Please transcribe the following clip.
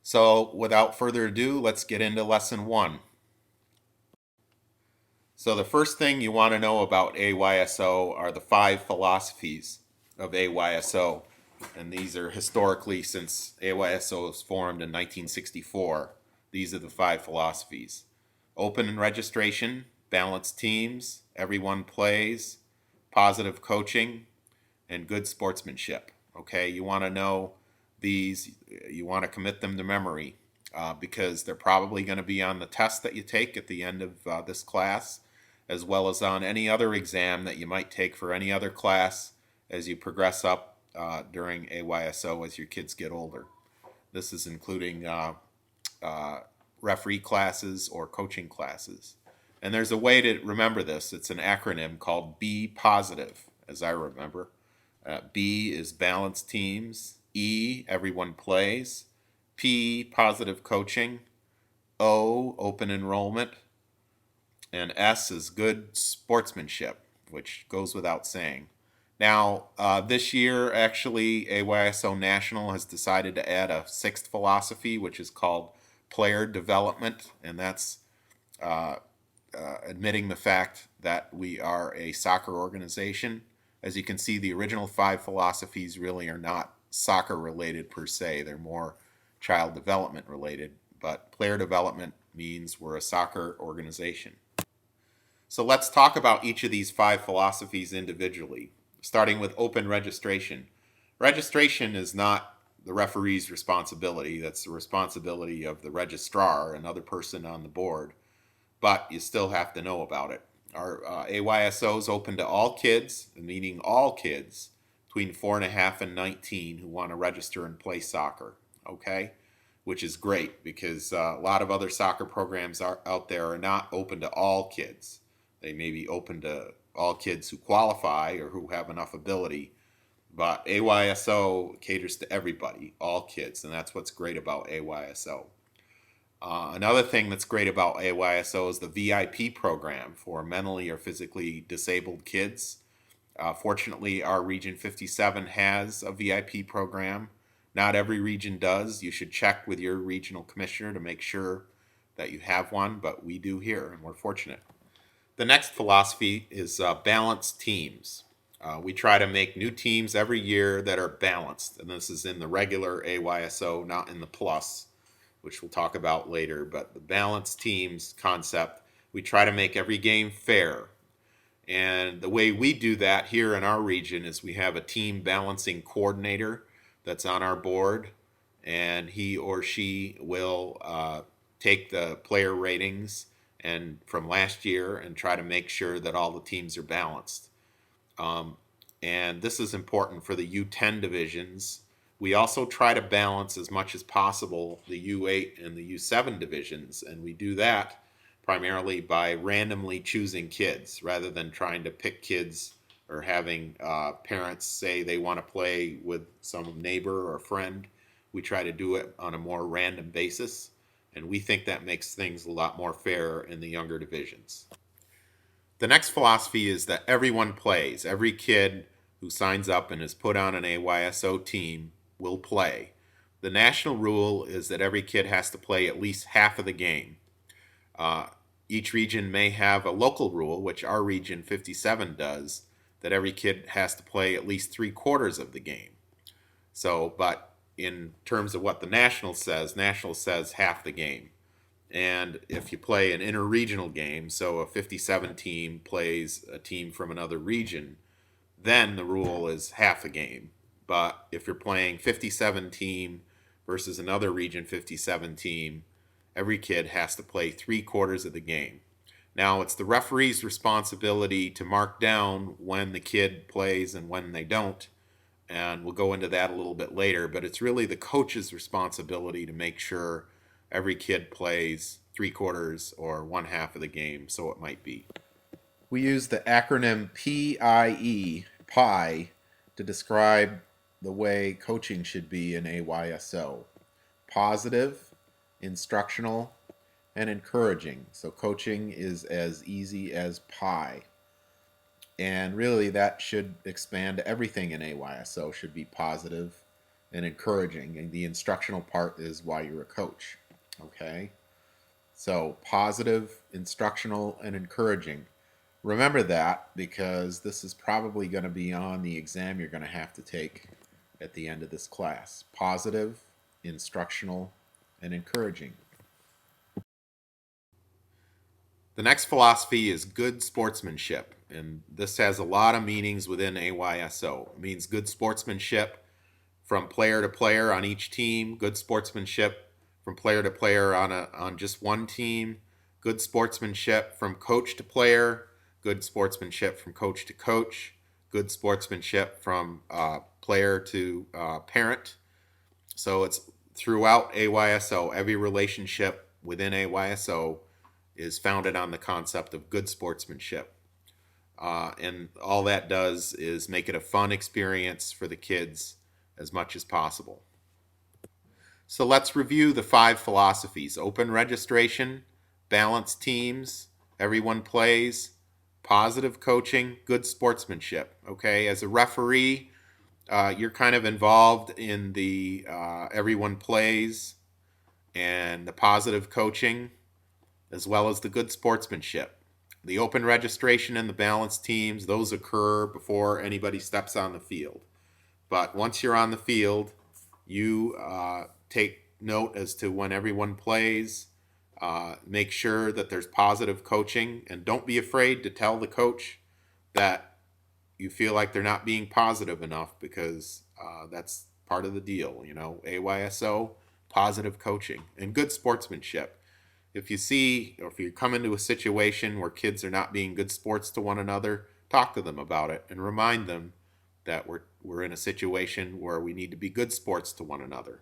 So without further ado, let's get into lesson one. So the first thing you want to know about AYSO are the five philosophies of AYSO. And these are historically, since AYSO was formed in 1964, these are the five philosophies. Open registration, balanced teams, everyone plays, positive coaching, and good sportsmanship. Okay, you want to know these, you want to commit them to memory because they're probably going to be on the test that you take at the end of this class, as well as on any other exam that you might take for any other class as you progress up during AYSO as your kids get older. This is including referee classes or coaching classes. And there's a way to remember this. It's an acronym called Be Positive, as I remember. B is balanced teams. E, everyone plays. P, positive coaching. O, open enrollment. And S is good sportsmanship, which goes without saying. Now, this year, actually, AYSO National has decided to add a sixth philosophy, which is called player development, and that's admitting the fact that we are a soccer organization. As you can see, the original five philosophies really are not soccer related per se, they're more child development related, but player development means we're a soccer organization. So let's talk about each of these five philosophies individually, starting with open registration. Registration is not the referee's responsibility, that's the responsibility of the registrar, another person on the board, but you still have to know about it. Our AYSO is open to all kids, meaning all kids between 4.5 and 19 who want to register and play soccer, okay? Which is great because a lot of other soccer programs out there are not open to all kids. They may be open to all kids who qualify or who have enough ability, but AYSO caters to everybody, all kids, and that's what's great about AYSO. Another thing that's great about AYSO is the VIP program for mentally or physically disabled kids. Fortunately, our Region 57 has a VIP program. Not every region does. You should check with your regional commissioner to make sure that you have one, but we do here, and we're fortunate. The next philosophy is balanced teams. We try to make new teams every year that are balanced, and this is in the regular AYSO, not in the plus, which we'll talk about later. But the balanced teams concept, we try to make every game fair. And the way we do that here in our region is we have a team balancing coordinator that's on our board, and he or she will take the player ratings and from last year and try to make sure that all the teams are balanced. And this is important for the U10 divisions. We also try to balance as much as possible the U8 and the U7 divisions, and we do that primarily by randomly choosing kids rather than trying to pick kids or having parents say they want to play with some neighbor or friend. We try to do it on a more random basis, and we think that makes things a lot more fair in the younger divisions. The next philosophy is that everyone plays. Every kid who signs up and is put on an AYSO team will play. The national rule is that every kid has to play at least half of the game. Each region may have a local rule, which our region 57 does, that every kid has to play at least 3/4 of the game. So, but in terms of what the national says half the game. And if you play an interregional game, so a 57 team plays a team from another region, then the rule is half a game. But if you're playing 57 team versus another region 57 team, every kid has to play 3/4 of the game. Now, it's the referee's responsibility to mark down when the kid plays and when they don't, and we'll go into that a little bit later, but it's really the coach's responsibility to make sure every kid plays 3/4 or 1/2 of the game, so it might be. We use the acronym PIE, PI, to describe the way coaching should be in AYSO. Positive, instructional, and encouraging. So coaching is as easy as pie. And really that should expand to everything in AYSO, should be positive, and encouraging. And the instructional part is why you're a coach. Okay? So positive, instructional, and encouraging. Remember that because this is probably going to be on the exam you're going to have to take at the end of this class. Positive, instructional, and encouraging. The next philosophy is good sportsmanship, and this has a lot of meanings within AYSO. It means good sportsmanship from player to player on each team, good sportsmanship from player to player on just one team, good sportsmanship from coach to player, good sportsmanship from coach to coach, good sportsmanship from player to parent. So it's throughout AYSO, every relationship within AYSO is founded on the concept of good sportsmanship. And all that does is make it a fun experience for the kids as much as possible. So let's review the 5 philosophies: open registration, balanced teams, everyone plays, positive coaching, good sportsmanship. Okay, as a referee, you're kind of involved in the everyone plays and the positive coaching, as well as the good sportsmanship. The open registration and the balanced teams, those occur before anybody steps on the field. But once you're on the field, you take note as to when everyone plays. Make sure that there's positive coaching, and don't be afraid to tell the coach that you feel like they're not being positive enough, because that's part of the deal. AYSO, positive coaching, and good sportsmanship. If you see, or if you come into a situation where kids are not being good sports to one another, talk to them about it and remind them that we're in a situation where we need to be good sports to one another.